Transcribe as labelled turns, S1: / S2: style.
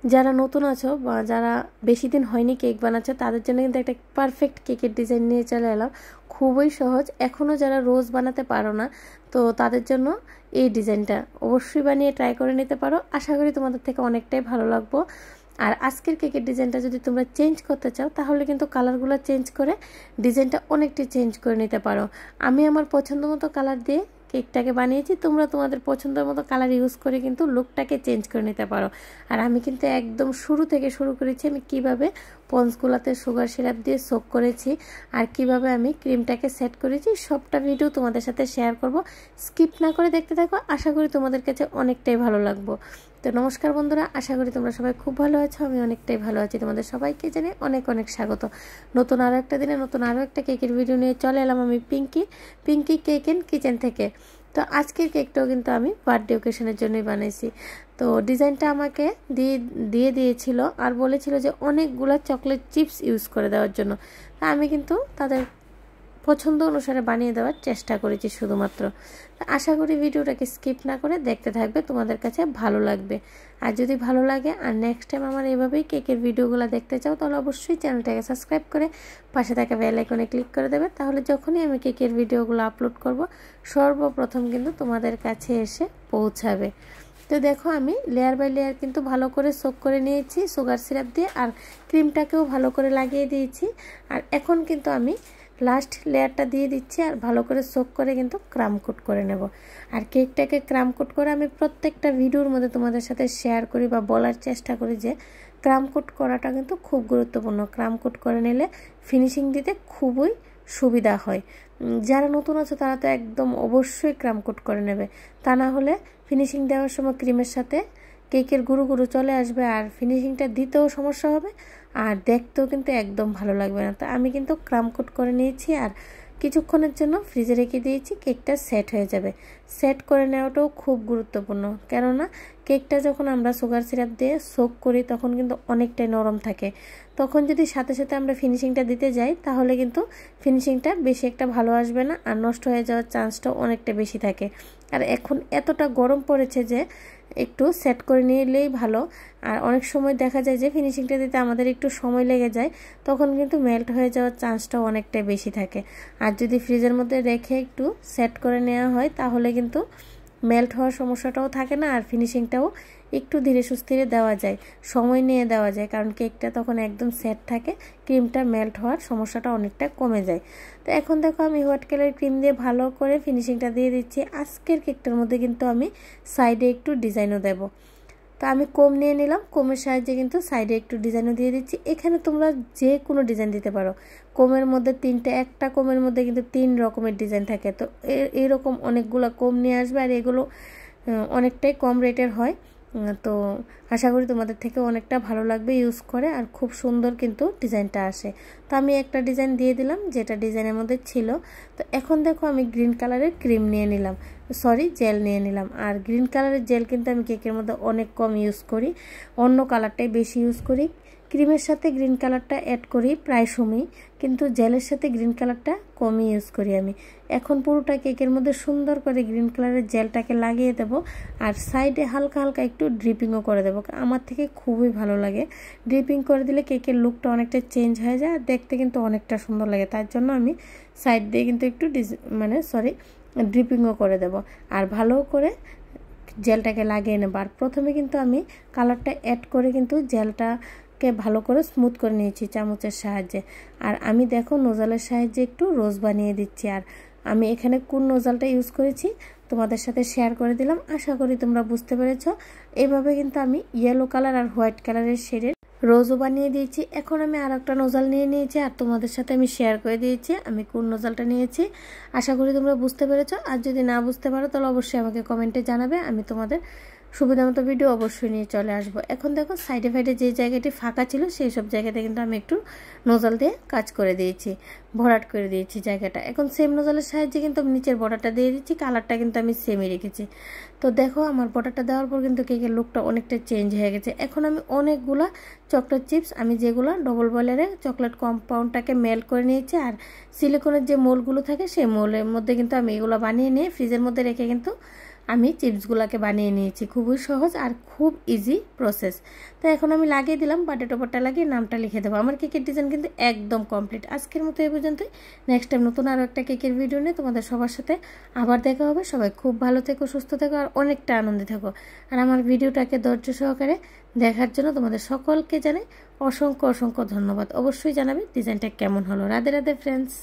S1: যারা নতুন আছো বা যারা বেশি দিন হয়নি কেক বানাচ্ছো তাদের জন্য কিন্তু একটা পারফেক্ট কেকের ডিজাইন নিয়ে চলে এলাম। খুবই সহজ, এখনও যারা রোজ বানাতে পারো না তো তাদের জন্য এই ডিজাইনটা অবশ্যই বানিয়ে ট্রাই করে নিতে পারো। আশা করি তোমাদের থেকে অনেকটাই ভালো লাগবো। আর আজকের কেকের ডিজাইনটা যদি তোমরা চেঞ্জ করতে চাও তাহলে কিন্তু কালারগুলো চেঞ্জ করে ডিজাইনটা অনেকটাই চেঞ্জ করে নিতে পারো। আমি আমার পছন্দ মতো কালার দিয়ে কেকটাকে বানিয়েছি, তোমরা তোমাদের পছন্দের মতো কালার ইউজ করে কিন্তু লুকটাকে চেঞ্জ করে নিতে পারো। আর আমি কিন্তু একদম শুরু থেকে শুরু করেছি আমি কিভাবে পঞ্চগুলাতে সুগার সিরাপ দিয়ে সোক করেছি আর কিভাবে আমি ক্রিমটাকে সেট করেছি সবটা ভিডিও তোমাদের সাথে শেয়ার করব। স্কিপ না করে দেখতে থাকো, আশা করি তোমাদের কাছে অনেকটাই ভালো লাগবে। তো নমস্কার বন্ধুরা, আশা করি তোমরা সবাই খুব ভালো আছো, আমি অনেকটাই ভালো আছি। তোমাদের সবাইকে জানাই অনেক অনেক স্বাগত। নতুন আরও একটা দিনে নতুন আরও একটা কেকের ভিডিও নিয়ে চলে এলাম আমি পিঙ্কি কেক এন্ড কিচেন থেকে। তো আজকের কেকটাও কিন্তু আমি বার্থডে ওকেশনের জন্যই বানাইছি। তো ডিজাইনটা আমাকে দিয়েছিল আর বলেছিল যে অনেকগুলো চকলেট চিপস ইউজ করে দেওয়ার জন্য। তা আমি কিন্তু তাদের পছন্দ অনুসারে বানিয়ে দেওয়ার চেষ্টা করেছি শুধুমাত্র। আশা করি ভিডিওটাকে স্কিপ না করে দেখতে থাকবে, তোমাদের কাছে ভালো লাগবে। আর যদি ভালো লাগে আর নেক্সট টাইম আমার এইভাবেই কেকের ভিডিওগুলো দেখতে চাও তাহলে অবশ্যই চ্যানেলটাকে সাবস্ক্রাইব করে পাশে থাকা বেল আইকনে ক্লিক করে দেবে। তাহলে যখনই আমি কেকের ভিডিওগুলো আপলোড করব সর্বপ্রথম কিন্তু তোমাদের কাছে এসে পৌঁছাবে। তো দেখো আমি লেয়ার বাই লেয়ার কিন্তু ভালো করে সোক করে নিয়েছি সুগার সিরাপ দিয়ে, আর ক্রিমটাকেও ভালো করে লাগিয়ে দিয়েছি। আর এখন কিন্তু আমি লাস্ট লেয়ারটা দিয়ে দিচ্ছি আর ভালো করে সোক করে কিন্তু ক্রাম কোট করে নেব। আর কেকটাকে ক্রাম কোট করে আমি প্রত্যেকটা ভিডিওর মধ্যে তোমাদের সাথে শেয়ার করি বা বলার চেষ্টা করি যে ক্রাম কোট করাটা কিন্তু খুব গুরুত্বপূর্ণ। ক্রাম কোট করে নিলে ফিনিশিং দিতে খুবই সুবিধা হয়। যারা নতুন আছো তারা তো একদম অবশ্যই ক্রাম কোট করে নেবে, তা না হলে ফিনিশিং দেওয়ার সময় ক্রিমের সাথে কেকের গুঁড়ো গুঁড়ো চলে আসবে আর ফিনিশিংটা দিতেও সমস্যা হবে আর দেখতেও কিন্তু একদম ভালো লাগবে না। তো আমি কিন্তু ক্রাম কোট করে নিয়েছি আর কিছুক্ষণের জন্য ফ্রিজে রেখে দিয়েছি, কেকটা সেট হয়ে যাবে। সেট করে নেওয়াটাও খুব গুরুত্বপূর্ণ, কেননা কেকটা যখন আমরা সুগার সিরাপ দিয়ে সোক করি তখন কিন্তু অনেকটাই নরম থাকে। তখন যদি সাথে সাথে আমরা ফিনিশিংটা দিতে যাই তাহলে কিন্তু ফিনিশিংটা বেশি একটা ভালো আসবে না আর নষ্ট হয়ে যাওয়ার চান্সটাও অনেকটা বেশি থাকে। আর এখন এতটা গরম পড়েছে যে একটু সেট করে নিলেই ভালো। আর অনেক সময় দেখা যায় যে ফিনিশিংটা দিতে আমাদের একটু সময় লেগে যায়, তখন কিন্তু মেল্ট হয়ে যাওয়ার চান্সটাও অনেকটাই বেশি থাকে। আর যদি ফ্রিজের মধ্যে রেখে একটু সেট করে নেওয়া হয় তাহলে কিন্তু মেল্ট হওয়ার সমস্যাটাও থাকে না আর ফিনিশিংটাও একটু ধীরে সুস্থিরে দেওয়া যায়, সময় নিয়ে দেওয়া যায়, কারণ কেকটা তখন একদম সেট থাকে, ক্রিমটা মেল্ট হওয়ার সমস্যাটা অনেকটা কমে যায়। তো এখন দেখো আমি হোয়াইট কালার ক্রিম দিয়ে ভালো করে ফিনিশিংটা দিয়ে দিচ্ছি। আজকের কেকটার মধ্যে কিন্তু আমি সাইডে একটু ডিজাইনও দেব। তো আমি কোম নিয়ে নিলাম, কোমের সাহায্যে কিন্তু সাইডে একটু ডিজাইনও দিয়ে দিচ্ছি। এখানে তোমরা যে কোনো ডিজাইন দিতে পারো। কোমের মধ্যে একটা কোমের মধ্যে কিন্তু 3 রকমের ডিজাইন থাকে। তো এরকম অনেকগুলো কোম নিয়ে আসবে আর এগুলো অনেকটাই কম রেটের হয়। তো আশা করি তোমাদের থেকে অনেকটা ভালো লাগবে ইউজ করে, আর খুব সুন্দর কিন্তু ডিজাইনটা আসে। তো আমি একটা ডিজাইন দিয়ে দিলাম যেটা ডিজাইনের মধ্যে ছিল। তো এখন দেখো আমি গ্রিন কালারের ক্রিম নিয়ে নিলাম, জেল নিয়ে নিলাম। আর গ্রিন কালারের জেল কিন্তু আমি কেকের মধ্যে অনেক কম ইউজ করি, অন্য কালারটাই বেশি ইউজ করি। ক্রিমের সাথে গ্রিন কালারটা অ্যাড করি প্রায় সময়, কিন্তু জেলের সাথে গ্রিন কালারটা কমই ইউজ করি আমি। এখন পুরোটা কেকের মধ্যে সুন্দর করে গ্রিন কালারের জেলটাকে লাগিয়ে দেব আর সাইডে হালকা হালকা একটু ড্রিপিংও করে দেবো। আমার থেকে খুবই ভালো লাগে, ড্রিপিং করে দিলে কেকের লুকটা অনেকটা চেঞ্জ হয়ে যায় আর দেখতে কিন্তু অনেকটা সুন্দর লাগে। তার জন্য আমি সাইড দিয়ে কিন্তু একটু ড্রিপিংও করে দেব আর ভালো করে জেলটাকে লাগিয়ে নেব। আর প্রথমে কিন্তু আমি কালারটা অ্যাড করে কিন্তু জেলটাকে ভালো করে স্মুথ করে নিয়েছি চামচের সাহায্যে। আর আমি দেখো নোজালের সাহায্যে একটু রোজ বানিয়ে দিচ্ছি। আর আমি এখানে কোন নোজালটা ইউজ করেছি তোমাদের সাথে শেয়ার করে দিলাম, আশা করি তোমরা বুঝতে পেরেছো। এভাবে কিন্তু আমি ইয়েলো কালার আর হোয়াইট কালারের শেডের রোজও বানিয়ে দিয়েছি। এখন আমি আর একটা নোজাল নিয়ে নিয়েছি আর তোমাদের সাথে আমি শেয়ার করে দিয়েছি আমি কোন নোজালটা নিয়েছি। আশা করি তোমরা বুঝতে পেরেছো, আর যদি না বুঝতে পারো তাহলে অবশ্যই আমাকে কমেন্টে জানাবে, আমি তোমাদের সুবিধা মতো ভিডিও অবশ্যই নিয়ে চলে আসবো। এখন দেখো সাইডে ফাইডে যে জায়গাটি ফাঁকা ছিল সেই সব জায়গাতে কিন্তু আমি একটু নোজাল দিয়ে কাজ করে দিয়েছি, ভরাট করে দিয়েছি জায়গাটা। এখন সেম নোজালের সাহায্যে কিন্তু আমি নিচের বর্ডারটা দিয়ে দিচ্ছি, কালারটা কিন্তু আমি সেমই রেখেছি। তো দেখো আমার বর্ডারটা দেওয়ার পর কিন্তু কেকের লুকটা অনেকটা চেঞ্জ হয়ে গেছে। এখন আমি অনেকগুলা চকলেট চিপস, আমি যেগুলো ডবল বয়েলারে চকলেট কম্পাউন্ডটাকে মেল্ট করে নিয়েছি আর সিলিকনের যে মোলগুলো থাকে সেই মোলের মধ্যে কিন্তু আমি এগুলো বানিয়ে নিয়ে ফ্রিজের মধ্যে রেখে কিন্তু আমি চিপসগুলোকে বানিয়ে নিয়েছি। খুবই সহজ আর খুব ইজি প্রসেস। তো এখন আমি লাগিয়ে দিলাম, বাটে টপারটা লাগিয়ে নামটা লিখে দেবো। আমার কেকের ডিজাইন কিন্তু একদম কমপ্লিট। আজকের মতো এই পর্যন্তই। নেক্সট টাইম নতুন আরও একটা কেকের ভিডিও নিয়ে তোমাদের সবার সাথে আবার দেখা হবে। সবাই খুব ভালো থেকো, সুস্থ থেকো আর অনেকটা আনন্দে থেকো। আর আমার ভিডিওটাকে ধৈর্য সহকারে দেখার জন্য তোমাদের সকলকে জানাই অসংখ্য অসংখ্য ধন্যবাদ। অবশ্যই জানাবে ডিজাইনটা কেমন হলো। রাধে রাধে ফ্রেন্ডস।